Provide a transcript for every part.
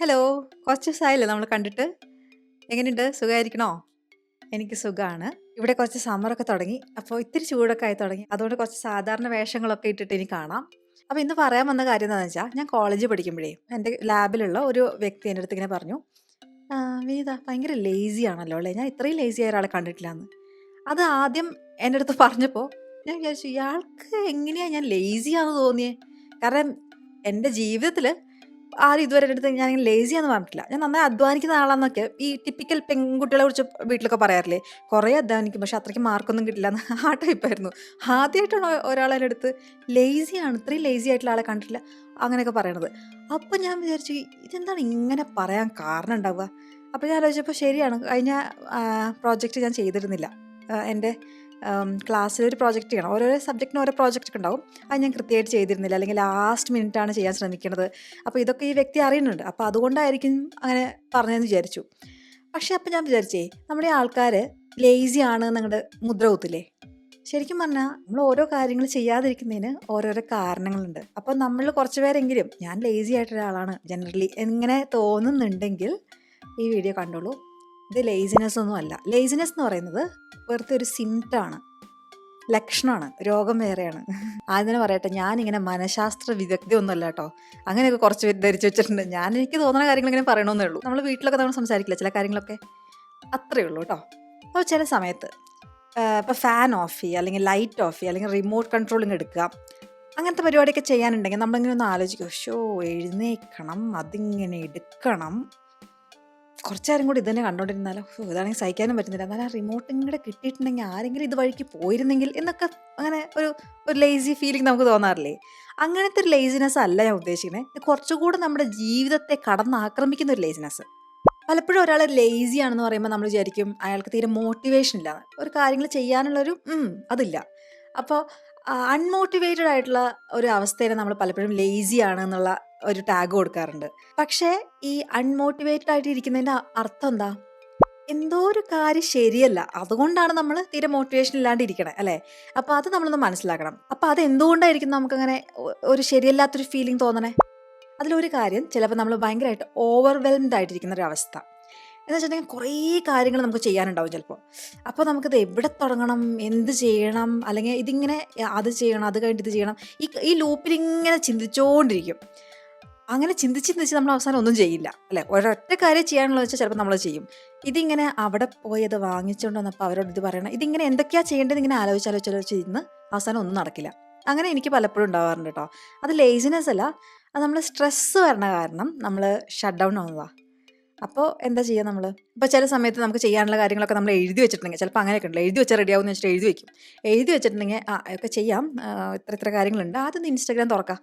Hello. കുറച്ച് ദിവസമായില്ലേ നമ്മൾ കണ്ടിട്ട്? എങ്ങനെയുണ്ട്? സുഖമായിരിക്കണോ? എനിക്ക് സുഖമാണ്. ഇവിടെ കുറച്ച് സമ്മറൊക്കെ തുടങ്ങി. അപ്പോൾ ഇത്തിരി ചൂടൊക്കെ ആയി തുടങ്ങി. അതുകൊണ്ട് കുറച്ച് സാധാരണ വേഷങ്ങളൊക്കെ ഇട്ടിട്ട് ഇനി കാണാം. അപ്പോൾ ഇന്ന് പറയാൻ വന്ന കാര്യം എന്താണെന്ന് വെച്ചാൽ, ഞാൻ കോളേജിൽ പഠിക്കുമ്പോഴേ എൻ്റെ ലാബിലുള്ള ഒരു വ്യക്തി എൻ്റെ അടുത്ത് ഇങ്ങനെ പറഞ്ഞു, "ആ, വിനീത ഭയങ്കര ലേസി ആണല്ലോ അല്ലേ? ഞാൻ ഇത്രയും ലേസി ആയ ഒരാളെ കണ്ടിട്ടില്ലാന്ന്." അത് ആദ്യം എൻ്റെ അടുത്ത് പറഞ്ഞപ്പോൾ ഞാൻ വിചാരിച്ചു, ഇയാൾക്ക് എങ്ങനെയാണ് ഞാൻ ലേസി ആണെന്ന് തോന്നിയേ? കാരണം എൻ്റെ ജീവിതത്തിൽ ആരും ഇതുവരെ എൻ്റെ അടുത്ത് ഞാനിങ്ങനെ ലേസിയാന്ന് പറഞ്ഞിട്ടില്ല. ഞാൻ നന്നായി അധ്വാനിക്കുന്ന ആളാന്നൊക്കെ ഈ ടിപ്പിക്കൽ പെൺകുട്ടികളെ കുറിച്ച് വീട്ടിലൊക്കെ പറയാറില്ലേ? കുറേ അധ്വാനിക്കും പക്ഷെ അത്രയ്ക്ക് മാർക്കൊന്നും കിട്ടില്ലാന്ന് ആ ടൈപ്പായിരുന്നു. ആദ്യമായിട്ടാണ് ഒരാൾ എൻ്റെ അടുത്ത് ലേസിയാണ്, ഇത്രയും ലേസി ആയിട്ടുള്ള ആളെ കണ്ടിട്ടില്ല അങ്ങനെയൊക്കെ പറയണത്. അപ്പോൾ ഞാൻ വിചാരിച്ചു ഇതെന്താണ് ഇങ്ങനെ പറയാൻ കാരണം ഉണ്ടാവുക? അപ്പോൾ ഞാൻ ആലോചിച്ചപ്പോൾ ശരിയാണ്. കഴിഞ്ഞ പ്രോജക്റ്റ് ഞാൻ ചെയ്തിരുന്നില്ല. എൻ്റെ ക്ലാസ്സിലൊരു പ്രോജക്റ്റ് ചെയ്യണം. ഓരോരോ സബ്ജക്റ്റിന് ഓരോ പ്രോജക്റ്റ് ഒക്കെ ഉണ്ടാവും. അത് ഞാൻ കൃത്യമായിട്ട് ചെയ്തിരുന്നില്ല. അല്ലെങ്കിൽ ലാസ്റ്റ് മിനിറ്റാണ് ചെയ്യാൻ ശ്രമിക്കണത്. അപ്പോൾ ഇതൊക്കെ ഈ വ്യക്തി അറിയുന്നുണ്ട്. അപ്പോൾ അതുകൊണ്ടായിരിക്കും അങ്ങനെ പറഞ്ഞതെന്ന് വിചാരിച്ചു. പക്ഷേ അപ്പം ഞാൻ വിചാരിച്ചേ, നമ്മുടെ ആൾക്കാർ ലേസി ആണ് എന്നങ്ങോട്ട് മുദ്ര കുത്തില്ലേ? ശരിക്കും പറഞ്ഞാൽ നമ്മൾ ഓരോ കാര്യങ്ങൾ ചെയ്യാതിരിക്കുന്നതിന് ഓരോരോ കാരണങ്ങളുണ്ട്. അപ്പോൾ നമ്മൾ കുറച്ച് പേരെങ്കിലും ഞാൻ ലേസി ആയിട്ടൊരാളാണ് ജനറലി ഇങ്ങനെ തോന്നുന്നുണ്ടെങ്കിൽ ഈ വീഡിയോ കണ്ടോളൂ. ഇത് ലേസിനെസ് ഒന്നും അല്ല. ലേസിനെസ് എന്ന് പറയുന്നത് വെറുതെ ഒരു സിംറ്റമാണ്, ലക്ഷണമാണ്, രോഗം വേറെയാണ്. ആദ്യം തന്നെ പറയട്ടെ, ഞാനിങ്ങനെ മനഃശാസ്ത്ര വിദഗ്ധ ഒന്നുമല്ല കേട്ടോ. അങ്ങനെയൊക്കെ കുറച്ച് പേര് ധരിച്ചു വെച്ചിട്ടുണ്ട്. എനിക്ക് തോന്നുന്ന കാര്യങ്ങൾ ഇങ്ങനെ പറയണമെന്നേ ഉള്ളൂ. നമ്മൾ വീട്ടിലൊക്കെ നമ്മൾ സംസാരിക്കില്ല ചില കാര്യങ്ങളൊക്കെ, അത്രയേ ഉള്ളൂ കേട്ടോ. അപ്പോൾ ചില സമയത്ത് ഇപ്പോൾ ഫാൻ ഓഫ് ചെയ്യുക, അല്ലെങ്കിൽ ലൈറ്റ് ഓഫ് ചെയ്യുക, അല്ലെങ്കിൽ റിമോട്ട് കൺട്രോളിങ് എടുക്കുക, അങ്ങനത്തെ പരിപാടിയൊക്കെ ചെയ്യാനുണ്ടെങ്കിൽ നമ്മളിങ്ങനെ ഒന്ന് ആലോചിക്കും, ഷോ എഴുന്നേക്കണം, അതിങ്ങനെ എടുക്കണം, കുറച്ചേരം കൂടി ഇതന്നെ കണ്ടോണ്ടിരുന്നാലോ, ഇതാണെങ്കിൽ സഹിക്കാനും പറ്റുന്നില്ല, എന്നാൽ ആ റിമോട്ട് ഇങ്ങോട്ട് കിട്ടിയിട്ടുണ്ടെങ്കിൽ ആരെങ്കിലും ഇത് വഴിക്ക് പോയിരുന്നെങ്കിൽ എന്നൊക്കെ അങ്ങനെ ഒരു ഒരു ലേസി ഫീലിംഗ് നമുക്ക് തോന്നാറില്ലേ? അങ്ങനത്തെ ഒരു ലേസിനെസ് അല്ല ഞാൻ ഉദ്ദേശിക്കുന്നത്. ഇത് കുറച്ചുകൂടെ നമ്മുടെ ജീവിതത്തെ കടന്നാക്രമിക്കുന്ന ഒരു ലേസിനെസ്. പലപ്പോഴും ഒരാൾ ലേസി ആണെന്ന് പറയുമ്പോൾ നമ്മൾ വിചാരിക്കും അയാൾക്ക് തീരെ മോട്ടിവേഷൻ ഇല്ല, ഒരു കാര്യങ്ങൾ ചെയ്യാനുള്ളൊരു അതില്ല. അപ്പോൾ അൺമോട്ടിവേറ്റഡ് ആയിട്ടുള്ള ഒരു അവസ്ഥയിൽ നമ്മൾ പലപ്പോഴും ലേസി ആണ് എന്നുള്ള ഒരു ടാഗ് കൊടുക്കാറുണ്ട്. പക്ഷേ ഈ അൺമോട്ടിവേറ്റഡ് ആയിട്ട് ഇരിക്കുന്നതിൻ്റെ അർത്ഥം എന്താ? എന്തോ ഒരു കാര്യം ശരിയല്ല, അതുകൊണ്ടാണ് നമ്മൾ തീരെ മോട്ടിവേഷൻ ഇല്ലാണ്ട് ഇരിക്കണേ അല്ലേ? അപ്പോൾ അത് നമ്മളൊന്ന് മനസ്സിലാക്കണം. അപ്പോൾ അത് എന്തുകൊണ്ടായിരിക്കും നമുക്കങ്ങനെ ഒരു ശരിയല്ലാത്തൊരു ഫീലിംഗ് തോന്നണേ? അതിലൊരു കാര്യം, ചിലപ്പോൾ നമ്മൾ ഭയങ്കരമായിട്ട് ഓവർവെൽംഡ് ആയിട്ടിരിക്കുന്ന ഒരു അവസ്ഥ എന്ന് വെച്ചിട്ടുണ്ടെങ്കിൽ കുറേ കാര്യങ്ങൾ നമുക്ക് ചെയ്യാനുണ്ടാവും ചിലപ്പോൾ. അപ്പോൾ നമുക്കിത് എവിടെ തുടങ്ങണം, എന്ത് ചെയ്യണം, അല്ലെങ്കിൽ ഇതിങ്ങനെ അത് ചെയ്യണം, അത് കഴിഞ്ഞിട്ട് ഇത് ചെയ്യണം, ഈ ലൂപ്പിൽ ഇങ്ങനെ ചിന്തിച്ചുകൊണ്ടിരിക്കും. അങ്ങനെ ചിന്തിച്ച് നമ്മൾ അവസാനം ഒന്നും ചെയ്യില്ല അല്ലേ? ഒരൊറ്റ കാര്യം ചെയ്യാനുള്ളത് വെച്ചാൽ ചിലപ്പോൾ നമ്മൾ ചെയ്യും. ഇതിങ്ങനെ അവിടെ പോയി അത് വാങ്ങിച്ചുകൊണ്ട് വന്നപ്പോൾ അവരോട് ഇത് പറയണം, ഇതിങ്ങനെ എന്തൊക്കെയാണ് ചെയ്യേണ്ടത് ഇങ്ങനെ ആലോചിച്ചാലോചിച്ച് ഇന്ന് അവസാനം ഒന്നും നടക്കില്ല. അങ്ങനെ എനിക്ക് പലപ്പോഴും ഉണ്ടാവാറുണ്ട് കേട്ടോ. അത് ലേസിനെസ് അല്ല, അത് നമ്മൾ സ്ട്രെസ്സ് വരണ കാരണം നമ്മൾ ഷട്ട് ഡൗൺ ആവുന്നതാണ്. അപ്പോൾ എന്താ ചെയ്യുക നമ്മൾ? ഇപ്പോൾ ചില സമയത്ത് നമുക്ക് ചെയ്യാനുള്ള കാര്യങ്ങളൊക്കെ നമ്മൾ എഴുതി വെച്ചിട്ടുണ്ടെങ്കിൽ, ചിലപ്പോൾ അങ്ങനെയൊക്കെ ഉണ്ടല്ലോ, എഴുതി വെച്ചാൽ റെഡി ആവുമെന്ന് വെച്ചിട്ട് എഴുതി വെക്കും. എഴുതി വെച്ചിട്ടുണ്ടെങ്കിൽ ഒക്കെ ചെയ്യാം, ഇത്ര ഇത്ര കാര്യങ്ങളുണ്ട്, ആദ്യം ഇൻസ്റ്റാഗ്രാം തുറക്കാം.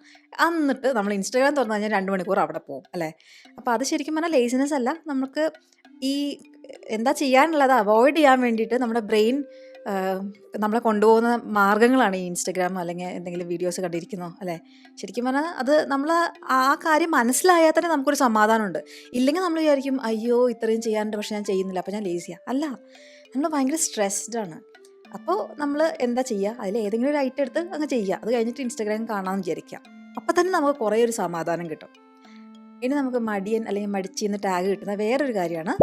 എന്നിട്ട് നമ്മൾ ഇൻസ്റ്റാഗ്രാം തുറന്നു കഴിഞ്ഞാൽ 2 മണിക്കൂർ അവിടെ പോകും അല്ലേ? അപ്പോൾ അത് ശരിക്കും പറഞ്ഞാൽ ലേസിനെസ് അല്ല, നമുക്ക് ഈ എന്താ ചെയ്യാനുള്ളത് അവോയ്ഡ് ചെയ്യാൻ വേണ്ടിയിട്ട് നമ്മുടെ ബ്രെയിൻ നമ്മളെ കൊണ്ടുപോകുന്ന മാർഗ്ഗങ്ങളാണ് ഈ ഇൻസ്റ്റഗ്രാം, അല്ലെങ്കിൽ എന്തെങ്കിലും വീഡിയോസ് കണ്ടിരിക്കുന്നോ അല്ലേ? ശരിക്കും പറഞ്ഞാൽ അത് നമ്മൾ ആ കാര്യം മനസ്സിലായാൽ തന്നെ നമുക്കൊരു സമാധാനമുണ്ട്. ഇല്ലെങ്കിൽ നമ്മൾ വിചാരിക്കും അയ്യോ ഇത്രയും ചെയ്യാനുണ്ട് പക്ഷെ ഞാൻ ചെയ്യുന്നില്ല, അപ്പോൾ ഞാൻ ലേസിയാണ്. അല്ല, നമ്മൾ ഭയങ്കര സ്ട്രെസ്ഡ് ആണ്. അപ്പോൾ നമ്മൾ എന്താ ചെയ്യുക, അതിൽ ഏതെങ്കിലും ഒരു ഐറ്റം എടുത്ത് അങ്ങ് ചെയ്യുക. അത് കഴിഞ്ഞിട്ട് ഇൻസ്റ്റഗ്രാം കാണാമെന്ന് വിചാരിക്കുക. അപ്പോൾ തന്നെ നമുക്ക് കുറേ ഒരു സമാധാനം കിട്ടും. ഇനി നമുക്ക് മടിയൻ അല്ലെങ്കിൽ മടിച്ചി എന്ന് ടാഗ് കിട്ടുന്ന വേറൊരു കാര്യമാണ്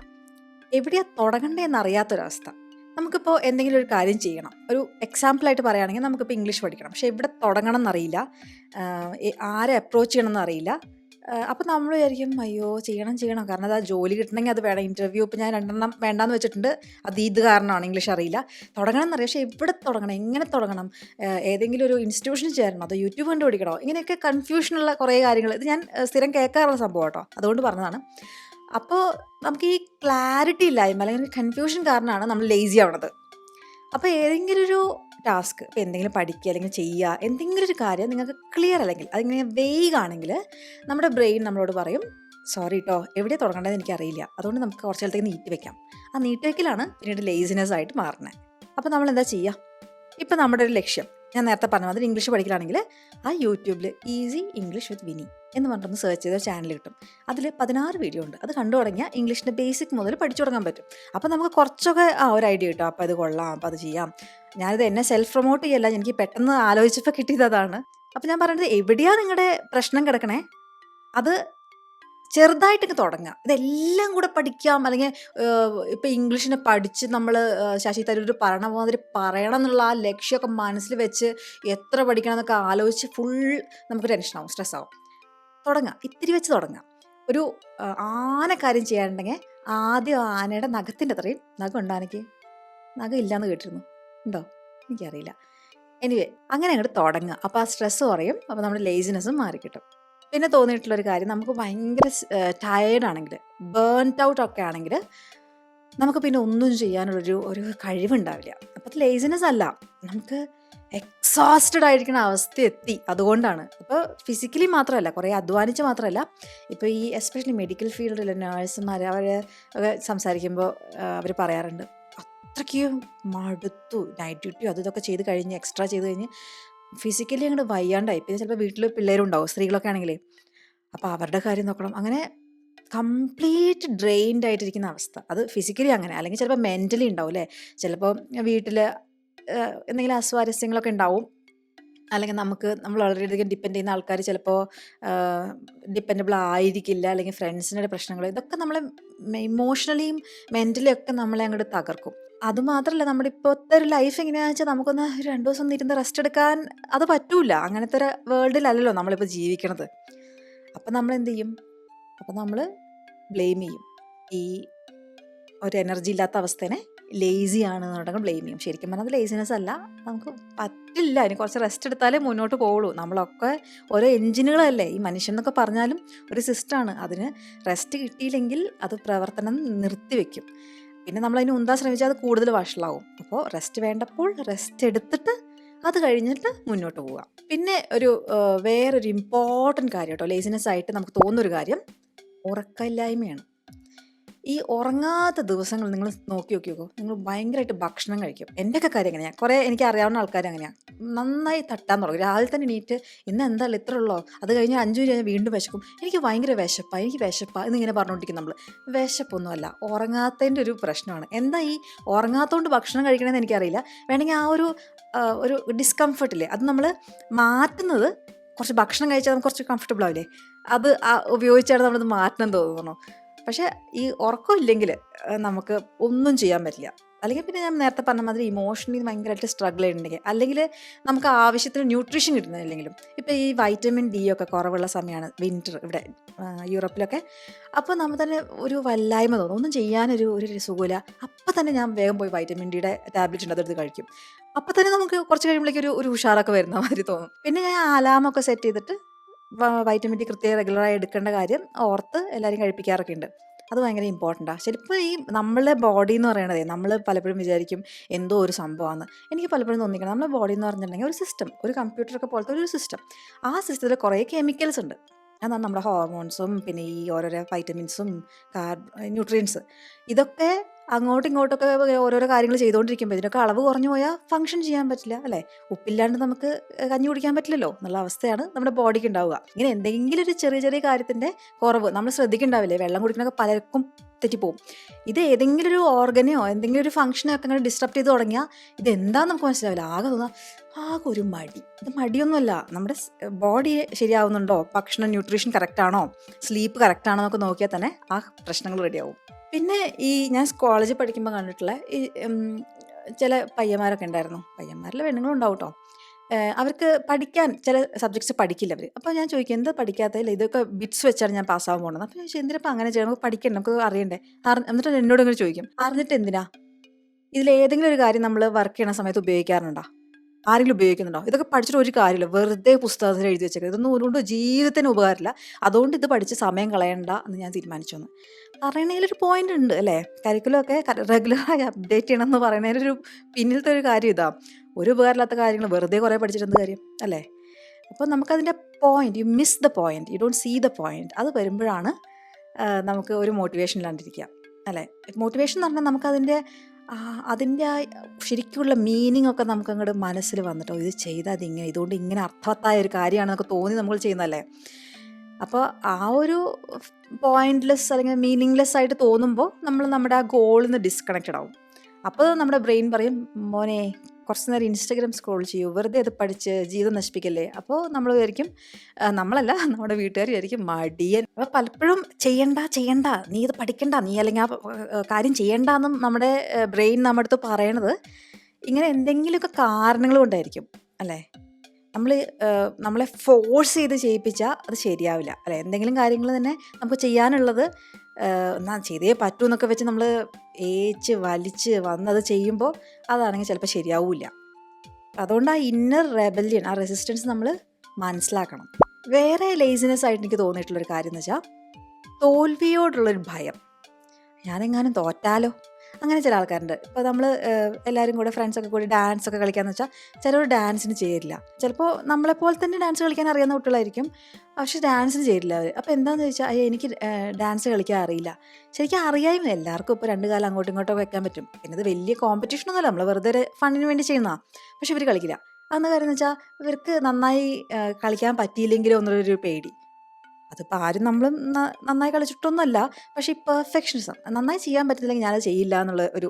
എവിടെയാണ് തുടങ്ങണ്ടതെന്ന് അറിയാത്തൊരവസ്ഥ. നമുക്കിപ്പോൾ എന്തെങ്കിലും ഒരു കാര്യം ചെയ്യണം. ഒരു എക്സാമ്പിളായിട്ട് പറയുകയാണെങ്കിൽ നമുക്കിപ്പോൾ ഇംഗ്ലീഷ് പഠിക്കണം. പക്ഷേ എവിടെ തുടങ്ങണം എന്നറിയില്ല, ആരെ അപ്രോച്ച് ചെയ്യണം എന്നറിയില്ല. അപ്പോൾ നമ്മൾ വിചാരിക്കും അയ്യോ ചെയ്യണം, കാരണം അത് ആ ജോലി കിട്ടണമെങ്കിൽ അത് വേണം. ഇൻ്റർവ്യൂ ഇപ്പോൾ ഞാൻ 2 വേണ്ടാന്ന് വെച്ചിട്ടുണ്ട്, അത് ഇത് കാരണമാണ്, ഇംഗ്ലീഷ് അറിയില്ല. തുടങ്ങണം എന്നറിയാം, പക്ഷേ എവിടെ തുടങ്ങണം, എങ്ങനെ തുടങ്ങണം, ഏതെങ്കിലും ഒരു ഇൻസ്റ്റിറ്റ്യൂഷനിൽ ചേരണം, അതോ യൂട്യൂബ് കണ്ടുപിടിക്കണോ, ഇങ്ങനെയൊക്കെ കൺഫ്യൂഷനുള്ള കുറേ കാര്യങ്ങൾ. ഇത് ഞാൻ സ്ഥിരം കേൾക്കാറുള്ള സംഭവം കേട്ടോ, അതുകൊണ്ട് പറഞ്ഞതാണ്. അപ്പോൾ നമുക്ക് ഈ ക്ലാരിറ്റി ഇല്ലായ്മ അല്ലെങ്കിൽ കൺഫ്യൂഷൻ കാരണമാണ് നമ്മൾ ലേസി ആവണത്. അപ്പോൾ ഏതെങ്കിലും ഒരു ടാസ്ക്, ഇപ്പോൾ എന്തെങ്കിലും പഠിക്കുക അല്ലെങ്കിൽ ചെയ്യുക, എന്തെങ്കിലും ഒരു കാര്യം നിങ്ങൾക്ക് ക്ലിയർ അല്ലെങ്കിൽ അതിങ്ങനെ വെയ്ഗ് ആണെങ്കിൽ നമ്മുടെ ബ്രെയിൻ നമ്മളോട് പറയും സോറി കേട്ടോ, എവിടെ തുടങ്ങേണ്ടതെന്ന് എനിക്കറിയില്ല, അതുകൊണ്ട് നമുക്ക് കുറച്ച് കാലത്തേക്ക് നീട്ടി വെക്കാം. ആ നീട്ടി വെക്കലാണ് പിന്നീട് ലേസിനെസ് ആയിട്ട് മാറുന്നത്. അപ്പോൾ നമ്മൾ എന്താ ചെയ്യുക? ഇപ്പം നമ്മുടെ ഒരു ലക്ഷ്യം ഞാൻ നേരത്തെ പറഞ്ഞു, അതിൽ ഇംഗ്ലീഷ് പഠിക്കലാണെങ്കിൽ ആ യൂട്യൂബിൽ ഈസി ഇംഗ്ലീഷ് വിത്ത് വിനി എന്ന് പറഞ്ഞൊന്ന് സെർച്ച് ചെയ്ത ചാനൽ കിട്ടും. അതിൽ 16 വീഡിയോ ഉണ്ട്. അത് കണ്ടു തുടങ്ങിയാൽ ഇംഗ്ലീഷിൻ്റെ ബേസിക് മുതൽ പഠിച്ചു തുടങ്ങാൻ പറ്റും. അപ്പോൾ നമുക്ക് കുറച്ചൊക്കെ ഒരു ഐഡിയ കിട്ടും, അപ്പോൾ അത് കൊള്ളാം, അപ്പോൾ അത് ചെയ്യാം. ഞാനിത് എന്നെ സെൽഫ് പ്രൊമോട്ട് ചെയ്യല്ല, എനിക്ക് പെട്ടെന്ന് ആലോചിച്ചപ്പോൾ കിട്ടിയത് അതാണ്. അപ്പോൾ ഞാൻ പറയുന്നത് എവിടെയാണ് നിങ്ങളുടെ പ്രശ്നം കിടക്കണേ, അത് ചെറുതായിട്ടൊക്കെ തുടങ്ങാം. ഇതെല്ലാം കൂടെ പഠിക്കാം അല്ലെങ്കിൽ ഇപ്പൊ ഇംഗ്ലീഷിനെ പഠിച്ച് നമ്മൾ ശശി തരൂർ പറയണ മാതിരി പറയണം എന്നുള്ള ആ ലക്ഷ്യമൊക്കെ മനസ്സിൽ വെച്ച് എത്ര പഠിക്കണം എന്നൊക്കെ ആലോചിച്ച് ഫുൾ നമുക്ക് ടെൻഷനാവും, സ്ട്രെസ്സാവും. തുടങ്ങാം, ഇത്തിരി വെച്ച് തുടങ്ങാം. ഒരു ആന കാര്യം ചെയ്യാനുണ്ടെങ്കിൽ ആദ്യം ആനയുടെ നഖത്തിൻ്റെ അത്രയും നഖം ഉണ്ടോ ആനയ്ക്ക്? നഖം ഇല്ലാന്ന് കേട്ടിരുന്നു, ഉണ്ടോ? എനിക്കറിയില്ല. എനിവേ അങ്ങനെ അങ്ങോട്ട് തുടങ്ങുക. അപ്പോൾ ആ സ്ട്രെസ്സ് കുറയും, അപ്പോൾ നമ്മുടെ ലേസിനെസ്സും മാറിക്കിട്ടും. പിന്നെ തോന്നിയിട്ടുള്ളൊരു കാര്യം, നമുക്ക് ഭയങ്കര ടയേർഡാണെങ്കിൽ, ബേൺഡ് ഔട്ട് ഒക്കെ ആണെങ്കിൽ നമുക്ക് പിന്നെ ഒന്നും ചെയ്യാനുള്ളൊരു കഴിവുണ്ടാവില്ല. അപ്പോൾ അത് ലേസിനെസ് അല്ല, നമുക്ക് എക്സോസ്റ്റഡ് ആയിരിക്കുന്ന അവസ്ഥ എത്തി, അതുകൊണ്ടാണ്. അപ്പോൾ ഫിസിക്കലി മാത്രമല്ല, കുറേ അധ്വാനിച്ച് മാത്രമല്ല, ഇപ്പോൾ ഈ എസ്പെഷ്യലി മെഡിക്കൽ ഫീൽഡിലെ നേഴ്സുമാർ അവർ സംസാരിക്കുമ്പോൾ അവർ പറയാറുണ്ട്, അത്രയ്ക്ക് മടുത്തു, നൈറ്റ് ഡ്യൂട്ടിയോ അത് ഇതൊക്കെ ചെയ്ത് കഴിഞ്ഞ് എക്സ്ട്രാ ചെയ്ത് കഴിഞ്ഞ് ഫിസിക്കലി അങ്ങോട്ട് വയ്യാണ്ടായി. പിന്നെ ചിലപ്പോൾ വീട്ടിൽ പിള്ളേരുണ്ടാവും, സ്ത്രീകളൊക്കെ ആണെങ്കിലേ, അപ്പോൾ അവരുടെ കാര്യം നോക്കണം. അങ്ങനെ കംപ്ലീറ്റ് ഡ്രെയിൻഡ് ആയിട്ടിരിക്കുന്ന അവസ്ഥ. അത് ഫിസിക്കലി അങ്ങനെ, അല്ലെങ്കിൽ ചിലപ്പോൾ മെൻ്റലി ഉണ്ടാവും അല്ലേ. ചിലപ്പോൾ വീട്ടിൽ എന്തെങ്കിലും അസ്വാരസ്യങ്ങളൊക്കെ ഉണ്ടാവും, അല്ലെങ്കിൽ നമ്മൾ വളരെയധികം ഡിപ്പെൻഡ് ചെയ്യുന്ന ആൾക്കാർ ചിലപ്പോൾ ഡിപ്പെൻഡബിൾ ആയിരിക്കില്ല, അല്ലെങ്കിൽ ഫ്രണ്ട്സിൻ്റെ പ്രശ്നങ്ങൾ, ഇതൊക്കെ നമ്മളെ ഇമോഷണലിയും മെൻ്റലി ഒക്കെ നമ്മളെ അങ്ങോട്ട് തകർക്കും. അതുമാത്രമല്ല, നമ്മുടെ ഇപ്പോഴത്തെ ഒരു ലൈഫ് എങ്ങനെയാണെന്ന് വെച്ചാൽ നമുക്കൊന്ന് 2 ദിവസം ഒന്ന് ഇരുന്ന് റെസ്റ്റ് എടുക്കാൻ അത് പറ്റൂല. അങ്ങനത്തെ ഒരു വേൾഡിലല്ലല്ലോ നമ്മളിപ്പോൾ ജീവിക്കണത്. അപ്പം നമ്മൾ എന്ത് ചെയ്യും? അപ്പം നമ്മൾ ബ്ലെയിം ചെയ്യും. ഈ ഒരു എനർജി ഇല്ലാത്ത അവസ്ഥേനെ ലേസി ആണെന്ന് പറഞ്ഞിട്ട് ബ്ലെയിം ചെയ്യും. ശരിക്കും പറഞ്ഞാൽ അത് ലേസിനെസ് അല്ല, നമുക്ക് പറ്റില്ല, ഇനി കുറച്ച് റെസ്റ്റ് എടുത്താലേ മുന്നോട്ട് പോകുള്ളൂ. നമ്മളൊക്കെ ഓരോ എഞ്ചിനുകളല്ലേ. ഈ മനുഷ്യൻ എന്നൊക്കെ പറഞ്ഞാലും ഒരു സിസ്റ്റമാണ്. അതിന് റെസ്റ്റ് കിട്ടിയില്ലെങ്കിൽ അത് പ്രവർത്തനം നിർത്തിവെക്കും. പിന്നെ നമ്മളതിന് ഉന്താൻ ശ്രമിച്ചാൽ അത് കൂടുതൽ വഷളാവും. അപ്പോൾ റെസ്റ്റ് വേണ്ടപ്പോൾ റെസ്റ്റ് എടുത്തിട്ട് അത് കഴിഞ്ഞിട്ട് മുന്നോട്ട് പോവുക. പിന്നെ വേറൊരു ഇമ്പോർട്ടൻറ്റ് കാര്യം കേട്ടോ, ലേസിനെസ് ആയിട്ട് നമുക്ക് തോന്നുന്നൊരു കാര്യം ഉറക്കമില്ലായ്മയാണ്. ഈ ഉറങ്ങാത്ത ദിവസങ്ങൾ നിങ്ങൾ നോക്കി നോക്കിയോക്കോ, നിങ്ങൾ ഭയങ്കരമായിട്ട് ഭക്ഷണം കഴിക്കും. എൻ്റെയൊക്കെ കാര്യം എങ്ങനെയാണ്, കുറേ എനിക്ക് അറിയാവുന്ന ആൾക്കാർ അങ്ങനെയാണ്, നന്നായി തട്ടാൻ തുടങ്ങും. രാവിലെ തന്നെ എണീറ്റ് ഇന്ന് എന്തായാലും ഇത്ര ഉള്ളോ, അത് കഴിഞ്ഞ് 5 മിനിറ്റ് കഴിഞ്ഞാൽ വീണ്ടും വിശക്കും, എനിക്ക് ഭയങ്കര വിശപ്പാ എന്നിങ്ങനെ പറഞ്ഞുകൊണ്ടിരിക്കും. നമ്മൾ വിശപ്പൊന്നുമല്ല, ഉറങ്ങാത്തതിൻ്റെ ഒരു പ്രശ്നമാണ്. എന്താ ഈ ഉറങ്ങാത്തതുകൊണ്ട് ഭക്ഷണം കഴിക്കണമെന്ന് എനിക്കറിയില്ല. വേണമെങ്കിൽ ആ ഒരു ഡിസ്കംഫർട്ടില്ലേ, അത് നമ്മൾ മാറ്റുന്നത് കുറച്ച് ഭക്ഷണം കഴിച്ചാൽ നമുക്ക് കുറച്ച് കംഫർട്ടബിൾ ആവില്ലേ, അത് ഉപയോഗിച്ചാണ് നമ്മളത് മാറ്റണം തോന്നുന്നു. പക്ഷേ ഈ ഉറക്കമില്ലെങ്കിൽ നമുക്ക് ഒന്നും ചെയ്യാൻ പറ്റില്ല. അല്ലെങ്കിൽ പിന്നെ ഞാൻ നേരത്തെ പറഞ്ഞ മാതിരി ഇമോഷണലി ഭയങ്കരമായിട്ട് സ്ട്രഗിൾ ചെയ്യുന്നുണ്ടെങ്കിൽ, അല്ലെങ്കിൽ നമുക്ക് ആവശ്യത്തിന് ന്യൂട്രീഷൻ കിട്ടുന്നില്ലെങ്കിലും, ഇപ്പോൾ ഈ വൈറ്റമിൻ ഡി ഒക്കെ കുറവുള്ള സമയമാണ് വിൻ്റർ ഇവിടെ യൂറോപ്പിലൊക്കെ. അപ്പോൾ നമ്മൾ തന്നെ ഒരു വല്ലായ്മ തോന്നും, ഒന്നും ചെയ്യാനൊരു സുഖമില്ല. അപ്പം തന്നെ ഞാൻ വേഗം പോയി വൈറ്റമിൻ ഡിയുടെ ടാബ്ലറ്റ് ഉണ്ട്, അതെടുത്ത് കഴിക്കും. അപ്പം തന്നെ നമുക്ക് കുറച്ച് കഴിയുമ്പോഴേക്കും ഒരു ഉഷാറൊക്കെ വരുന്ന മാതിരി തോന്നും. പിന്നെ ഞാൻ അലാമൊക്കെ സെറ്റ് ചെയ്തിട്ട് വൈറ്റമിൻ ഡി കൃത്യമായി റെഗുലറായി എടുക്കേണ്ട കാര്യം ഓർത്ത് എല്ലാവരും കഴിപ്പിക്കാറൊക്കെ ഉണ്ട്. അത് ഭയങ്കര ഇമ്പോർട്ടൻ്റാണ്. ശരിക്കും ഈ നമ്മളുടെ ബോഡി എന്ന് പറയണതേ, നമ്മൾ പലപ്പോഴും വിചാരിക്കും എന്തോ ഒരു സംഭവമാണ്. എനിക്ക് പലപ്പോഴും തോന്നിക്കണം, നമ്മുടെ ബോഡി എന്ന് പറഞ്ഞിട്ടുണ്ടെങ്കിൽ ഒരു സിസ്റ്റം, ഒരു കമ്പ്യൂട്ടറൊക്കെ പോലത്തെ ഒരു സിസ്റ്റം. ആ സിസ്റ്റത്തിൽ കുറേ കെമിക്കൽസ് ഉണ്ട്. അതാണ് നമ്മുടെ ഹോർമോൺസും പിന്നെ ഈ ഓരോരോ വൈറ്റമിൻസും ന്യൂട്രിയൻസ്, ഇതൊക്കെ അങ്ങോട്ടും ഇങ്ങോട്ടൊക്കെ ഓരോരോ കാര്യങ്ങൾ ചെയ്തുകൊണ്ടിരിക്കുമ്പോൾ ഇതിനൊക്കെ അളവ് കുറഞ്ഞു പോയാൽ ഫങ്ഷൻ ചെയ്യാൻ പറ്റില്ല അല്ലേ. ഉപ്പില്ലാണ്ട് നമുക്ക് കഞ്ഞി കുടിക്കാൻ പറ്റില്ലല്ലോ എന്നുള്ള അവസ്ഥയാണ് നമ്മുടെ ബോഡിക്ക് ഉണ്ടാവുക. ഇങ്ങനെ എന്തെങ്കിലും ഒരു ചെറിയ ചെറിയ കാര്യത്തിൻ്റെ കുറവ് നമ്മൾ ശ്രദ്ധിക്കുന്നുണ്ടാവില്ലേ, വെള്ളം കുടിക്കണൊക്കെ പലർക്കും തെറ്റിപ്പോവും. ഇത് ഏതെങ്കിലും ഒരു ഓർഗനെയോ എന്തെങ്കിലും ഒരു ഫംഗ്ഷനോ ഒക്കെ അങ്ങനെ ഡിസ്റ്റർബ് ചെയ്ത് തുടങ്ങിയാൽ ഇതെന്താണെന്ന് നമുക്ക് മനസ്സിലാവില്ല. ആകെ ഒരു മടി. ഇത് മടിയൊന്നുമല്ല, നമ്മുടെ ബോഡി ശരിയാവുന്നുണ്ടോ, ഭക്ഷണം ന്യൂട്രീഷൻ കറക്റ്റാണോ, സ്ലീപ്പ് കറക്റ്റാണോ എന്നൊക്കെ നോക്കിയാൽ തന്നെ ആ പ്രശ്നങ്ങൾ റെഡിയാവും. പിന്നെ ഞാൻ കോളേജിൽ പഠിക്കുമ്പോൾ കണ്ടിട്ടുള്ള ഈ ചില പയ്യന്മാരൊക്കെ ഉണ്ടായിരുന്നു, പയ്യന്മാരിൽ പെണ്ണുങ്ങളും ഉണ്ടാവും കേട്ടോ. അവർക്ക് പഠിക്കാൻ ചില സബ്ജക്ട്സ് പഠിക്കില്ല അവർ. അപ്പോൾ ഞാൻ ചോദിക്കും, എന്താ പഠിക്കാത്തതില്ല, ഇതൊക്കെ ബിറ്റ്സ് വെച്ചാണ് ഞാൻ പാസ്സാകാൻ പോകുന്നത്. അപ്പോൾ ഞാൻ ചോദിച്ചു, എന്തിനാ അങ്ങനെ ചെയ്യണം, നമുക്ക് പഠിക്കണ്ടേ, നമുക്ക് അറിയണ്ടേ. എന്നിട്ട് എന്നോട് ഇങ്ങനെ ചോദിക്കും, അറിഞ്ഞിട്ട് എന്തിനാ, ഇതിലേതെങ്കിലും ഒരു കാര്യം നമ്മൾ വർക്ക് ചെയ്യണ സമയത്ത് ഉപയോഗിക്കാറുണ്ടോ, ആരെങ്കിലും ഉപയോഗിക്കുന്നുണ്ടോ? ഇതൊക്കെ പഠിച്ചിട്ട് ഒരു കാര്യമില്ല, വെറുതെ പുസ്തകത്തിൽ എഴുതി വെച്ചേക്കുക, ഇതൊന്നും ഒരുകൊണ്ട് ജീവിതത്തിന് ഉപകാരമില്ല, അതുകൊണ്ട് ഇത് പഠിച്ച് സമയം കളയണ്ട എന്ന് ഞാൻ തീരുമാനിച്ചു എന്ന്. പറയണതിലൊരു പോയിന്റ് ഉണ്ട് അല്ലേ. കരിക്കുലമൊക്കെ റെഗുലറായി അപ്ഡേറ്റ് ചെയ്യണം എന്ന് പറയുന്നതിലൊരു പിന്നിലത്തെ ഒരു കാര്യം ഇതാ. ഒരു ഉപകാരമില്ലാത്ത കാര്യങ്ങൾ വെറുതെ കുറേ പഠിച്ചിട്ട് എന്ത് കാര്യം അല്ലേ. അപ്പോൾ നമുക്കതിൻ്റെ point, you miss the point, you don't see the point. അത് വരുമ്പോഴാണ് നമുക്ക് ഒരു മോട്ടിവേഷൻ ഇല്ലാണ്ടിരിക്കുക അല്ലേ. മോട്ടിവേഷൻ എന്ന് പറഞ്ഞാൽ നമുക്കതിൻ്റെ അതിൻ്റെ ശരിക്കുള്ള മീനിങ് ഒക്കെ നമുക്ക് അങ്ങോട്ട് മനസ്സിൽ വന്നിട്ടോ, ഇത് ചെയ്താൽ അതിങ്ങനെ, ഇതുകൊണ്ട് ഇങ്ങനെ അർത്ഥവത്തായ ഒരു കാര്യമാണെന്നൊക്കെ തോന്നി നമ്മൾ ചെയ്യുന്നതല്ലേ. അപ്പോൾ ആ ഒരു പോയിന്റ്ലെസ് അല്ലെങ്കിൽ മീനിങ്ലെസ് ആയിട്ട് തോന്നുമ്പോൾ നമ്മൾ നമ്മുടെ ആ ഗോളിൽ നിന്ന് ഡിസ്കണക്റ്റഡ് ആവും. അപ്പോൾ നമ്മുടെ ബ്രെയിൻ പറയും, മോനെ കുറച്ച് നേരം ഇൻസ്റ്റാഗ്രാം സ്ക്രോൾ ചെയ്യൂ, വെറുതെ അത് പഠിച്ച് ജീവിതം നശിപ്പിക്കല്ലേ. അപ്പോൾ നമ്മൾ വിചാരിക്കും, നമ്മളല്ല നമ്മുടെ വീട്ടുകാർ വിചാരിക്കും മടിയൻ. അപ്പോൾ പലപ്പോഴും ചെയ്യണ്ട ചെയ്യണ്ട, നീ ഇത് പഠിക്കണ്ട, നീ അല്ലെങ്കിൽ കാര്യം ചെയ്യണ്ടെന്നും നമ്മുടെ ബ്രെയിൻ നമ്മുടെ അടുത്ത് പറയണത് ഇങ്ങനെ എന്തെങ്കിലുമൊക്കെ കാരണങ്ങൾ കൊണ്ടായിരിക്കും അല്ലേ. നമ്മൾ നമ്മളെ ഫോഴ്സ് ചെയ്ത് ചെയ്യിപ്പിച്ചാൽ അത് ശരിയാവില്ല അല്ലേ. എന്തെങ്കിലും കാര്യങ്ങൾ തന്നെ നമുക്ക് ചെയ്യാനുള്ളത് എന്നാൽ ചെയ്തേ പറ്റൂ എന്നൊക്കെ വെച്ച് നമ്മൾ ഏച്ച് വലിച്ച് വന്നത് ചെയ്യുമ്പോൾ അതാണെങ്കിൽ ചിലപ്പോൾ ശരിയാവില്ല. അതുകൊണ്ട് ആ ഇന്നർ റെബല്യൻ, ആ റെസിസ്റ്റൻസ് നമ്മൾ മനസ്സിലാക്കണം. വേറെ ലേസിനെസ് ആയിട്ട് എനിക്ക് തോന്നിയിട്ടുള്ളൊരു കാര്യം എന്ന് വെച്ചാൽ തോൽവിയോടുള്ളൊരു ഭയം. ഞാനെങ്ങാനും തോറ്റാലോ, അങ്ങനെ ചില ആൾക്കാരുണ്ട്. ഇപ്പോൾ നമ്മൾ എല്ലാവരും കൂടെ ഫ്രണ്ട്സൊക്കെ കൂടി ഡാൻസ് ഒക്കെ കളിക്കാന്ന് വെച്ചാൽ ചിലർ ഡാൻസിന് ചേരില്ല. ചിലപ്പോൾ നമ്മളെപ്പോലെ തന്നെ ഡാൻസ് കളിക്കാൻ അറിയാവുന്ന കുട്ടികളായിരിക്കും, പക്ഷെ ഡാൻസിന് ചേരില്ല അവർ. അപ്പോൾ എന്താണെന്ന് ചോദിച്ചാൽ അയ്യോ എനിക്ക് ഡാൻസ് കളിക്കാൻ അറിയില്ല. ശരിക്കും അറിയായും, എല്ലാവർക്കും ഇപ്പോൾ 2 കാലം അങ്ങോട്ടും ഇങ്ങോട്ടും വെക്കാൻ പറ്റും. പിന്നെ ഇത് വലിയ കോമ്പറ്റീഷനൊന്നുമല്ല, നമ്മൾ വെറുതെ ഒരു ഫണ്ടിന് വേണ്ടി ചെയ്യുന്നതാണ്. പക്ഷെ ഇവർ കളിക്കില്ല. അതെന്ന കാര്യം എന്ന് വെച്ചാൽ ഇവർക്ക് നന്നായി കളിക്കാൻ പറ്റിയില്ലെങ്കിലോ എന്നുള്ളൊരു പേടി. അതിപ്പോൾ ആരും നമ്മൾ നന്നായി കളിച്ചിട്ടൊന്നുമല്ല, പക്ഷേ ഈ പെർഫെക്ഷനിസം, നന്നായി ചെയ്യാൻ പറ്റില്ലെങ്കിൽ ഞാനത് ചെയ്യില്ല എന്നുള്ള ഒരു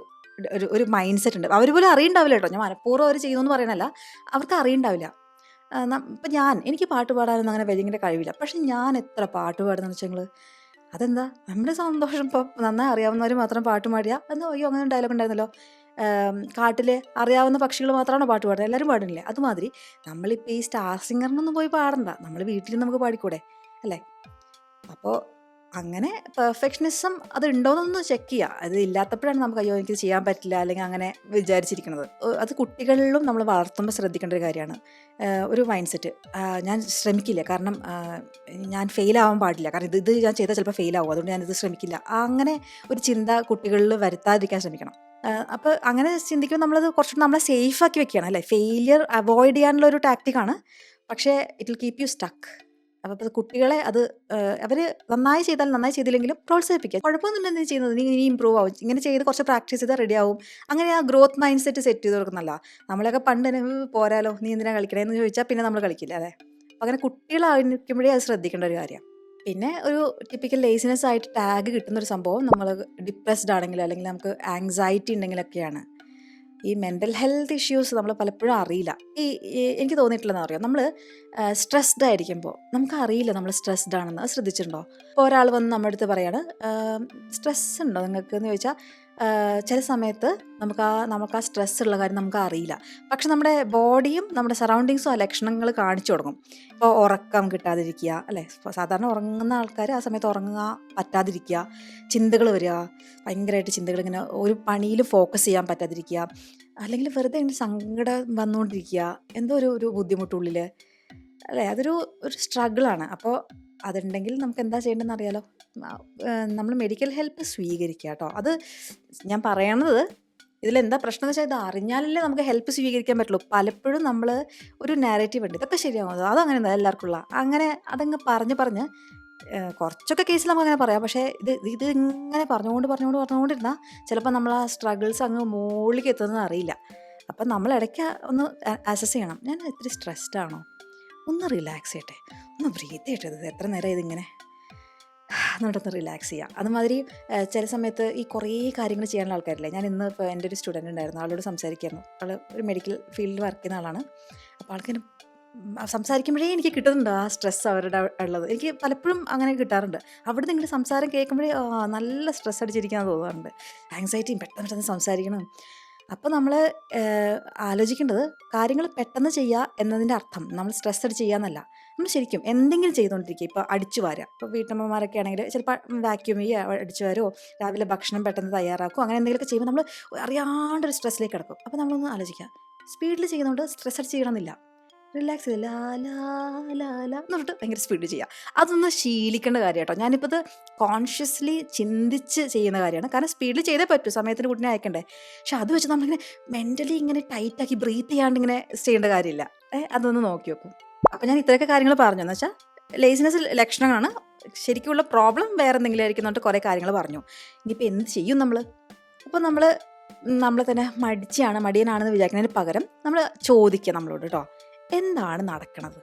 ഒരു ഒരു മൈൻഡ് സെറ്റ് ഉണ്ട്. അവർ പോലും അറിയണ്ടാവില്ല കേട്ടോ. ഞാൻ മനഃപൂർവ്വം അവർ ചെയ്യുന്നു എന്ന് പറയണല്ല, അവർക്ക് അറിയണ്ടാവില്ല. ഇപ്പം എനിക്ക് പാട്ട് പാടാനൊന്നും അങ്ങനെ വലിയ കഴിവില്ല, പക്ഷെ ഞാൻ എത്ര പാട്ട് പാടുന്നതെന്ന് വെച്ചാൽ അതെന്താ നമ്മുടെ സന്തോഷം. ഇപ്പം നന്നായി അറിയാവുന്നവർ മാത്രം പാട്ട് പാടിയാൽ എന്നോ അയ്യോ അങ്ങനെ ഡയലോഗ് ഉണ്ടായിരുന്നല്ലോ, കാട്ടിൽ അറിയാവുന്ന പക്ഷികൾ മാത്രമാണോ പാട്ട് പാടുന്നത്, എല്ലാവരും പാടുന്നില്ലേ. അതുമാതിരി നമ്മളിപ്പോൾ ഈ സ്റ്റാർ സിംഗറിനൊന്നും പോയി പാടണ്ട, നമ്മൾ വീട്ടിൽ നമുക്ക് പാടിക്കൂടെ അല്ലേ. അപ്പോൾ അങ്ങനെ പെർഫെക്ഷനിസം അത് ഉണ്ടോയെന്നൊന്ന് ചെക്ക് ചെയ്യുക. അത് ഇല്ലാത്തപ്പോഴാണ് നമുക്ക് അയ്യോ എനിക്ക് ചെയ്യാൻ പറ്റില്ല അല്ലെങ്കിൽ അങ്ങനെ വിചാരിച്ചിരിക്കുന്നത്. അത് കുട്ടികളിലും നമ്മൾ വളർത്തുമ്പോൾ ശ്രദ്ധിക്കേണ്ട ഒരു കാര്യമാണ്. ഒരു മൈൻഡ് സെറ്റ്, ഞാൻ ശ്രമിക്കില്ല കാരണം ഞാൻ ഫെയിലാവാൻ പാടില്ല, കാരണം ഇത് ഞാൻ ചെയ്താൽ ചിലപ്പോൾ ഫെയിലാവും, അതുകൊണ്ട് ഞാനിത് ശ്രമിക്കില്ല. അങ്ങനെ ഒരു ചിന്ത കുട്ടികളിൽ വരുത്താതിരിക്കാൻ ശ്രമിക്കണം. അപ്പോൾ അങ്ങനെ ചിന്തിക്കുമ്പോൾ നമ്മളത് കുറച്ചുകൂടി നമ്മളെ സേഫാക്കി വെക്കുകയാണ് അല്ലേ. ഫെയിലിയർ അവോയ്ഡ് ചെയ്യാനുള്ള ഒരു ടാക്റ്റിക്കാണ്, പക്ഷേ it will keep U stuck. അപ്പോൾ കുട്ടികളെ അത് അവർ നന്നായി ചെയ്താൽ നന്നായി ചെയ്തില്ലെങ്കിലും പ്രോത്സാഹിപ്പിക്കുക. കുഴപ്പമൊന്നുമില്ല നീ ചെയ്യുന്നത്, നീ ഇനി ഇമ്പ്രൂവ് ആവും, ഇങ്ങനെ ചെയ്ത് കുറച്ച് പ്രാക്ടീസ് ചെയ്താൽ റെഡി ആവും. അങ്ങനെ ആ ഗ്രോത്ത് മൈൻഡ് സെറ്റ് സെറ്റ് ചെയ്ത് കൊടുക്കുന്നല്ല. നമ്മളൊക്കെ പണ്ട് പോരാലോ നീ എന്തിനാ കളിക്കണേന്ന് ചോദിച്ചാൽ പിന്നെ നമ്മൾ കളിക്കില്ല അല്ലേ. അപ്പോൾ അങ്ങനെ കുട്ടികളായിരിക്കുമ്പോഴേ അത് ശ്രദ്ധിക്കേണ്ട ഒരു കാര്യം. പിന്നെ ഒരു ടിപ്പിക്കൽ ലേസിനെസ് ആയിട്ട് ടാഗ് കിട്ടുന്നൊരു സംഭവം നമ്മൾ ഡിപ്രസ്ഡ് ആണെങ്കിലും അല്ലെങ്കിൽ നമുക്ക് ആങ്സൈറ്റി ഉണ്ടെങ്കിലൊക്കെയാണ്. ഈ മെൻ്റൽ ഹെൽത്ത് ഇഷ്യൂസ് നമ്മൾ പലപ്പോഴും അറിയില്ല. എനിക്ക് തോന്നിയിട്ടുള്ളതെന്ന് പറയാം, നമ്മൾ സ്ട്രെസ്ഡ് ആയിരിക്കുമ്പോൾ നമുക്കറിയില്ല നമ്മൾ സ്ട്രെസ്ഡ് ആണെന്ന്. അത് ശ്രദ്ധിച്ചിട്ടുണ്ടോ? ഇപ്പോൾ ഒരാൾ വന്ന് നമ്മുടെ അടുത്ത് പറയാണ് സ്ട്രെസ് ഉണ്ടോ നിങ്ങൾക്ക് എന്ന് ചോദിച്ചാൽ ചില സമയത്ത് നമുക്ക് ആ സ്ട്രെസ് ഉള്ള കാര്യം നമുക്ക് അറിയില്ല, പക്ഷെ നമ്മുടെ ബോഡിയും നമ്മുടെ സറൗണ്ടിങ്സും ആ ലക്ഷണങ്ങൾ കാണിച്ചു തുടങ്ങും. ഇപ്പോൾ ഉറക്കം കിട്ടാതിരിക്കുക അല്ലേ, സാധാരണ ഉറങ്ങുന്ന ആൾക്കാർ ആ സമയത്ത് ഉറങ്ങാൻ പറ്റാതിരിക്കുക, ചിന്തകൾ വരിക, ഭയങ്കരമായിട്ട് ചിന്തകൾ, ഇങ്ങനെ ഒരു പണിയിൽ ഫോക്കസ് ചെയ്യാൻ പറ്റാതിരിക്കുക, അല്ലെങ്കിൽ വെറുതെ ഇങ്ങനെ സങ്കടം വന്നുകൊണ്ടിരിക്കുക, എന്തോ ഒരു ബുദ്ധിമുട്ടുള്ളിൽ അല്ലേ. അതൊരു സ്ട്രഗിളാണ്. അപ്പോൾ അതുണ്ടെങ്കിൽ നമുക്ക് എന്താ ചെയ്യേണ്ടതെന്ന് അറിയാലോ. നമ്മൾ മെഡിക്കൽ ഹെൽപ്പ് സ്വീകരിക്കുക കേട്ടോ. അത് ഞാൻ പറയണത് ഇതിലെന്താ പ്രശ്നം എന്ന് വെച്ചാൽ ഇത് അറിഞ്ഞാലല്ലേ നമുക്ക് ഹെൽപ്പ് സ്വീകരിക്കാൻ പറ്റുള്ളൂ. പലപ്പോഴും നമ്മൾ ഒരു നാരേറ്റീവ് ഉണ്ട്, ഇതൊക്കെ ശരിയാവും, അതങ്ങനെ എല്ലാവർക്കും ഉള്ള അങ്ങനെ അതങ്ങ് പറഞ്ഞ് കുറച്ചൊക്കെ കേസിൽ നമുക്ക് അങ്ങനെ പറയാം. പക്ഷേ ഇത് ഇങ്ങനെ പറഞ്ഞുകൊണ്ടിരുന്നാൽ ചിലപ്പോൾ നമ്മൾ ആ സ്ട്രഗിൾസ് അങ്ങ് മുകളിലേക്ക് എത്തുന്നത് അറിയില്ല. അപ്പം നമ്മൾ ഇടയ്ക്ക് ഒന്ന് അസസ് ചെയ്യണം, ഞാൻ ഇത്തിരി സ്ട്രെസ്ഡ് ആണോ, ഒന്ന് റിലാക്സ് ചെയ്യട്ടെ, ഒന്ന് ബ്രീത്ത് ചെയ്യട്ടെ, ഇത് എത്ര നേരം ഇതിങ്ങനെ എന്നിട്ടൊന്ന് റിലാക്സ് ചെയ്യാം. അതുമാതിരി ചില സമയത്ത് ഈ കുറേ കാര്യങ്ങൾ ചെയ്യാനുള്ള ആൾക്കാരില്ലേ. ഞാൻ ഇന്ന് ഇപ്പോൾ എൻ്റെ ഒരു സ്റ്റുഡൻ്റ് ഉണ്ടായിരുന്നു, ആളോട് സംസാരിക്കായിരുന്നു. ആൾ ഒരു മെഡിക്കൽ ഫീൽഡിൽ വർക്ക് ചെയ്യുന്ന ആളാണ്. അപ്പോൾ ആൾക്കിങ്ങനെ സംസാരിക്കുമ്പോഴേ എനിക്ക് കിട്ടുന്നുണ്ട് ആ സ്ട്രെസ് അവരുടെ ഉള്ളത്. എനിക്ക് പലപ്പോഴും അങ്ങനെ കിട്ടാറുണ്ട്. അവിടെ നിങ്ങൾ സംസാരം കേൾക്കുമ്പോഴേ നല്ല സ്ട്രെസ് അടിച്ചിരിക്കാൻ തോന്നാറുണ്ട്, ആങ്സൈറ്റിയും പെട്ടെന്ന് സംസാരിക്കണം. അപ്പോൾ നമ്മൾ ആലോചിക്കേണ്ടത് കാര്യങ്ങൾ പെട്ടെന്ന് ചെയ്യുക എന്നതിൻ്റെ അർത്ഥം നമ്മൾ സ്ട്രെസ് അടിച്ച് ചെയ്യുക എന്നല്ല. നമ്മൾ ശരിക്കും എന്തെങ്കിലും ചെയ്തുകൊണ്ടിരിക്കുക. ഇപ്പോൾ അടിച്ചു വാരുക, ഇപ്പോൾ വീട്ടമ്മമാരൊക്കെ ആണെങ്കിൽ ചിലപ്പോൾ വാക്യൂം ചെയ്യുക, അടിച്ചു വാരുമോ, രാവിലെ ഭക്ഷണം പെട്ടെന്ന് തയ്യാറാക്കും, അങ്ങനെ എന്തെങ്കിലുമൊക്കെ ചെയ്യുമ്പോൾ നമ്മൾ അറിയാണ്ടൊരു സ്ട്രെസ്സിലേക്ക് കിടക്കും. അപ്പോൾ നമ്മളൊന്ന് ആലോചിക്കുക, സ്പീഡിൽ ചെയ്യുന്നതുകൊണ്ട് സ്ട്രെസ് അടിച്ച് ചെയ്യണമെന്നില്ല, റിലാക്സ് ചെയ്ത് ലാ ലാ ലാ ലാ എന്ന് പറഞ്ഞിട്ട് ഭയങ്കര സ്പീഡ് ചെയ്യുക. അതൊന്ന് ശീലിക്കേണ്ട കാര്യം കേട്ടോ. ഞാനിപ്പോൾ ഇത് കോൺഷ്യസ്ലി ചിന്തിച്ച് ചെയ്യുന്ന കാര്യമാണ്, കാരണം സ്പീഡിൽ ചെയ്തേ പറ്റൂ, സമയത്തിന് കുട്ടിനെ അയക്കണ്ടേ. പക്ഷെ അത് വെച്ച് നമ്മളിങ്ങനെ മെൻ്റലി ഇങ്ങനെ ടൈറ്റാക്കി ബ്രീത്ത് ചെയ്യാണ്ട് ഇങ്ങനെ ചെയ്യേണ്ട കാര്യമില്ല. അതൊന്ന് നോക്കി വെക്കും. അപ്പോൾ ഞാൻ ഇത്രയൊക്കെ കാര്യങ്ങൾ പറഞ്ഞു എന്ന് വെച്ചാൽ ലേസിനെസ് ലക്ഷണങ്ങളാണ്, ശരിക്കുള്ള പ്രോബ്ലം വേറെ എന്തെങ്കിലും ആയിരിക്കും എന്നിട്ട് കുറേ കാര്യങ്ങൾ പറഞ്ഞു. ഇനിയിപ്പോൾ എന്ത് ചെയ്യും നമ്മൾ? അപ്പോൾ നമ്മൾ തന്നെ മടിയനാണെന്ന് വിചാരിക്കുന്നതിന് പകരം നമ്മൾ ചോദിക്കുക നമ്മളോട് കേട്ടോ, എന്താണ് നടക്കണത്,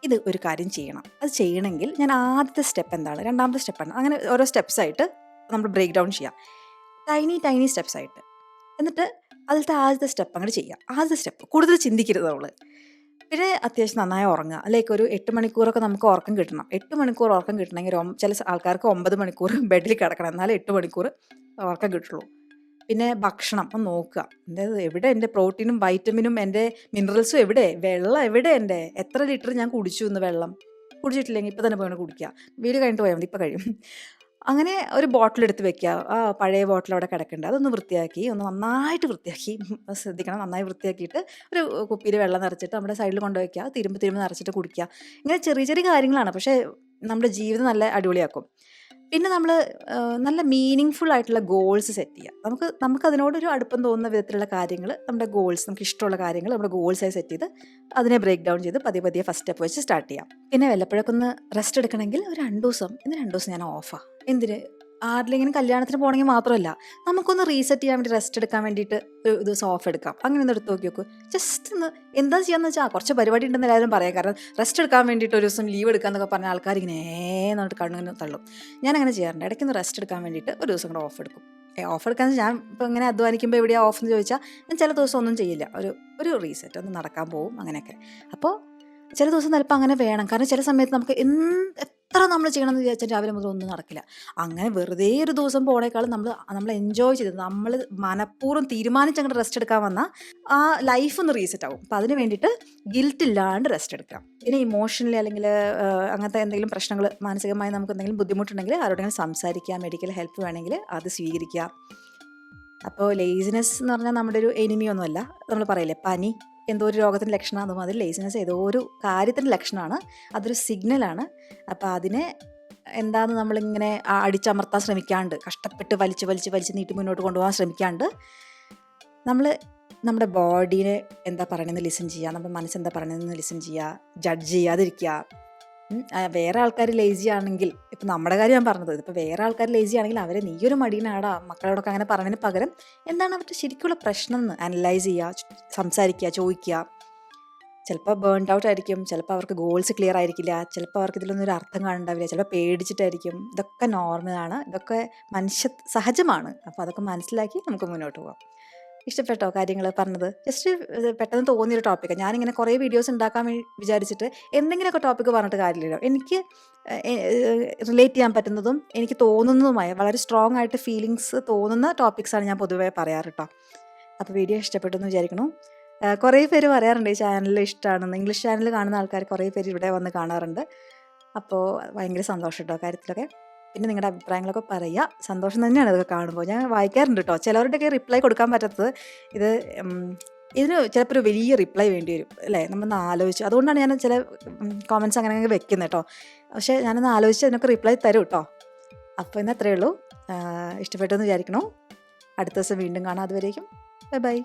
ഇത് ഒരു കാര്യം ചെയ്യണം, അത് ചെയ്യണമെങ്കിൽ ഞാൻ ആദ്യത്തെ സ്റ്റെപ്പ് എന്താണ്, രണ്ടാമത്തെ സ്റ്റെപ്പാണ്, അങ്ങനെ ഓരോ സ്റ്റെപ്സായിട്ട് നമ്മൾ ബ്രേക്ക് ഡൗൺ ചെയ്യാം, ടൈനി സ്റ്റെപ്സായിട്ട്. എന്നിട്ട് അതിലത്തെ ആദ്യത്തെ സ്റ്റെപ്പ് അങ്ങോട്ട് ചെയ്യുക. ആദ്യത്തെ സ്റ്റെപ്പ് കൂടുതൽ ചിന്തിക്കരുത് നമ്മൾ. പിന്നെ അത്യാവശ്യം നന്നായി ഉറങ്ങുക. ലൈക്ക് ഒരു 8 മണിക്കൂറൊക്കെ നമുക്ക് ഉറക്കം കിട്ടണം. 8 മണിക്കൂർ ഉറക്കം കിട്ടണമെങ്കിൽ ചില ആൾക്കാർക്ക് 9 മണിക്കൂർ ബെഡിൽ കിടക്കണം, എന്നാലേ 8 മണിക്കൂർ ഉറക്കം കിട്ടുള്ളൂ. പിന്നെ ഭക്ഷണം ഒന്ന് നോക്കുക. എവിടെ എൻ്റെ പ്രോട്ടീനും വൈറ്റമിനും എൻ്റെ മിനറൽസും എവിടെ? വെള്ളം എവിടെ? എൻ്റെ എത്ര ലിറ്റർ ഞാൻ കുടിച്ചു ഇന്ന് വെള്ളം? കുടിച്ചിട്ടില്ലെങ്കിൽ ഇപ്പം തന്നെ പോയി കുടിക്കുക. വീട് കഴിഞ്ഞിട്ട് പോയാൽ മതി, ഇപ്പം കഴിയും. അങ്ങനെ ഒരു ബോട്ടിലെടുത്ത് വെക്കുക. പഴയ ബോട്ടിൽ അവിടെ കിടക്കുന്നുണ്ട്, അതൊന്ന് വൃത്തിയാക്കി, ഒന്ന് നന്നായിട്ട് വൃത്തിയാക്കി, ശ്രദ്ധിക്കണം, നന്നായി വൃത്തിയാക്കിയിട്ട് ഒരു കുപ്പിയിൽ വെള്ളം നിറച്ചിട്ട് നമ്മുടെ സൈഡിൽ കൊണ്ടുവയ്ക്കുക. തിരുമ്പ് നിറച്ചിട്ട് കുടിക്കുക. ഇങ്ങനെ ചെറിയ ചെറിയ കാര്യങ്ങളാണ്, പക്ഷേ നമ്മുടെ ജീവിതം നല്ല അടിപൊളിയാക്കും. പിന്നെ നമ്മൾ നല്ല മീനിങ് ഫുൾ ആയിട്ടുള്ള ഗോൾസ് സെറ്റ് ചെയ്യുക. നമുക്ക് അതിനോടൊരു അടുപ്പം തോന്നുന്ന വിധത്തിലുള്ള കാര്യങ്ങൾ, നമ്മുടെ ഗോൾസ്, നമുക്ക് ഇഷ്ടമുള്ള കാര്യങ്ങൾ നമ്മുടെ ഗോൾസായി സെറ്റ് ചെയ്ത് അതിനെ ബ്രേക്ക് ഡൗൺ ചെയ്ത് പതിയെ ഫസ്റ്റ് സ്റ്റെപ്പ് വെച്ച് സ്റ്റാർട്ട് ചെയ്യാം. പിന്നെ വല്ലപ്പോഴൊക്കെ ഒന്ന് റെസ്റ്റ് എടുക്കണമെങ്കിൽ ഒരു 2 ദിവസം, ഇന്ന് 2 ദിവസം ഞാൻ ഓഫാണ്. എന്തിന്? ആരിലെങ്കിലും കല്യാണത്തിന് പോകണമെങ്കിൽ മാത്രമല്ല, നമുക്കൊന്ന് റീസെറ്റ് ചെയ്യാൻ വേണ്ടി, റെസ്റ്റ് എടുക്കാൻ വേണ്ടിയിട്ട് ഒരു ദിവസം ഓഫ് എടുക്കാം. അങ്ങനെ ഒന്ന് എടുത്ത് നോക്കി നോക്കൂ. ജസ്റ്റ് ഒന്ന് എന്താ ചെയ്യാന്ന് വെച്ചാൽ, കുറച്ച് പരിപാടി ഉണ്ടെന്ന് എല്ലാവരും പറയാം. കാരണം റെസ്റ്റ് എടുക്കാൻ വേണ്ടിയിട്ട് ഒരു ദിവസം ലീവ് എടുക്കാന്നൊക്കെ പറഞ്ഞ ആൾക്കാർ ഇങ്ങനെ എന്നിട്ട് കണ്ണിങ്ങനെ തള്ളും. ഞാൻ അങ്ങനെ ചെയ്യാറുണ്ട്. ഇടയ്ക്കൊന്ന് റെസ്റ്റ് എടുക്കാൻ വേണ്ടിയിട്ട് ഒരു ദിവസം കൂടെ ഓഫ് എടുക്കും. ഓഫ് എടുക്കാൻ ഞാൻ ഇപ്പോൾ ഇങ്ങനെ അധ്വാനിക്കുമ്പോൾ എവിടെയാണ് ഓഫ് എന്ന് ചോദിച്ചാൽ, ഞാൻ ചില ദിവസം ഒന്നും ചെയ്യില്ല. ഒരു റീസെറ്റ്, ഒന്ന് നടക്കാൻ പോവും, അങ്ങനെയൊക്കെ. അപ്പോൾ ചില ദിവസം ചിലപ്പോൾ അങ്ങനെ വേണം. കാരണം ചില സമയത്ത് നമുക്ക് എത്ര നമ്മൾ ചെയ്യണമെന്ന് വിചാരിച്ചാൽ രാവിലെ മുതൽ ഒന്നും നടക്കില്ല. അങ്ങനെ വെറുതെ ഒരു ദിവസം പോണേക്കാളും നമ്മൾ എൻജോയ് ചെയ്ത്, നമ്മൾ മനഃപൂർവ്വം തീരുമാനിച്ച് അങ്ങോട്ട് റെസ്റ്റ് എടുക്കാൻ വന്നാൽ ആ ലൈഫ് ഒന്ന് റീസെറ്റ് ആവും. അപ്പം അതിന് വേണ്ടിയിട്ട് ഗിൽറ്റ് ഇല്ലാണ്ട് റെസ്റ്റ് എടുക്കാം. പിന്നെ ഇമോഷണലി അല്ലെങ്കിൽ അങ്ങനത്തെ എന്തെങ്കിലും പ്രശ്നങ്ങൾ, മാനസികമായി നമുക്ക് എന്തെങ്കിലും ബുദ്ധിമുട്ടുണ്ടെങ്കിൽ ആരോടെങ്കിലും സംസാരിക്കുക. മെഡിക്കൽ ഹെൽപ്പ് വേണമെങ്കിൽ അത് സ്വീകരിക്കുക. അപ്പോൾ ലേസിനെസ് എന്ന് പറഞ്ഞാൽ നമ്മുടെ ഒരു എനിമിയൊന്നുമല്ല. നമ്മൾ പറയില്ലേ, പനി എന്തോ ഒരു രോഗത്തിൻ്റെ ലക്ഷണം, അതുമാതിരി ലേസിനെസ് ഏതോ ഒരു കാര്യത്തിൻ്റെ ലക്ഷണമാണ്. അതൊരു സിഗ്നലാണ്. അപ്പോൾ അതിനെ എന്താണെന്ന് നമ്മളിങ്ങനെ അടിച്ചമർത്താൻ ശ്രമിക്കാണ്ട്, കഷ്ടപ്പെട്ട് വലിച്ച് നീട്ടി മുന്നോട്ട് കൊണ്ടുപോകാൻ ശ്രമിക്കാണ്ട്, നമ്മുടെ ബോഡീനെ എന്താ പറയണമെന്ന് ലിസൺ ചെയ്യുക, നമ്മുടെ മനസ്സെന്താ പറയണമെന്ന് ലിസൺ ചെയ്യുക, ജഡ്ജ് ചെയ്യാതിരിക്കുക. വേറെ ആൾക്കാർ ലേസി ആണെങ്കിൽ, ഇപ്പം നമ്മുടെ കാര്യം ഞാൻ പറഞ്ഞത്, ഇപ്പോൾ വേറെ ആൾക്കാർ ലേസി ആണെങ്കിൽ അവരെ നീയൊരു മടിയനാടാ മക്കളോടൊക്കെ അങ്ങനെ പറഞ്ഞതിന് പകരം എന്താണ് അവരുടെ ശരിക്കുള്ള പ്രശ്നം എന്ന് അനലൈസ് ചെയ്യുക, സംസാരിക്കുക, ചോദിക്കുക. ചിലപ്പോൾ ബേൺഡ് ഔട്ട് ആയിരിക്കും, ചിലപ്പോൾ അവർക്ക് ഗോൾസ് ക്ലിയർ ആയിരിക്കില്ല, ചിലപ്പോൾ അവർക്ക് ഇതിലൊന്നും ഒരു അർത്ഥം കാണുന്നുണ്ടാവില്ല, ചിലപ്പോൾ പേടിച്ചിട്ടായിരിക്കും. ഇതൊക്കെ നോർമലാണ്, ഇതൊക്കെ സഹജമാണ്. അപ്പോൾ അതൊക്കെ മനസ്സിലാക്കി നമുക്ക് മുന്നോട്ട് പോകാം. ഇഷ്ടപ്പെട്ടോ കാര്യങ്ങൾ പറഞ്ഞത്? ജസ്റ്റ് പെട്ടെന്ന് തോന്നിയൊരു ടോപ്പിക്കാണ്. ഞാനിങ്ങനെ കുറേ വീഡിയോസ് ഉണ്ടാക്കാൻ വിചാരിച്ചിട്ട് എന്തെങ്കിലുമൊക്കെ ടോപ്പിക്ക് പറഞ്ഞിട്ട് കാര്യമില്ലല്ലോ. എനിക്ക് റിലേറ്റ് ചെയ്യാൻ പറ്റുന്നതും എനിക്ക് തോന്നുന്നതുമായ വളരെ സ്ട്രോങ് ആയിട്ട് ഫീലിങ്സ് തോന്നുന്ന ടോപ്പിക്സാണ് ഞാൻ പൊതുവേ പറയാറ് കേട്ടോ. അപ്പോൾ വീഡിയോ ഇഷ്ടപ്പെട്ടു എന്ന് വിചാരിക്കണു. കുറേ പേര് പറയാറുണ്ട് ഈ ചാനൽ ഇഷ്ടമാണെന്ന്. ഇംഗ്ലീഷ് ചാനൽ കാണുന്ന ആൾക്കാർ കുറേ പേര് ഇവിടെ വന്ന് കാണാറുണ്ട്. അപ്പോൾ ഭയങ്കര സന്തോഷം കേട്ടോ കാര്യത്തിലൊക്കെ. പിന്നെ നിങ്ങളുടെ അഭിപ്രായങ്ങളൊക്കെ പറയുക. സന്തോഷം തന്നെയാണ് ഇതൊക്കെ കാണുമ്പോൾ. ഞാൻ വായിക്കാറുണ്ട് കേട്ടോ. ചിലവരുടെയൊക്കെ റിപ്ലൈ കൊടുക്കാൻ പറ്റാത്തത് ഇതിന് ചിലപ്പോൾ ഒരു വലിയ റിപ്ലൈ വേണ്ടി വരും അല്ലേ, നമ്മളൊന്ന് ആലോചിച്ച്. അതുകൊണ്ടാണ് ഞാൻ ചില കോമൻറ്റ്സ് അങ്ങനെ വെക്കുന്നത് കേട്ടോ. പക്ഷേ ഞാനൊന്ന് ആലോചിച്ച് അതിനൊക്കെ റിപ്ലൈ തരും കേട്ടോ. അപ്പോൾ ഇന്ന് അത്രയേ ഉള്ളൂ. ഇഷ്ടപ്പെട്ടെന്ന് വിചാരിക്കണോ. അടുത്ത ദിവസം വീണ്ടും കാണാം. അതുവരേക്കും ബൈ ബൈ.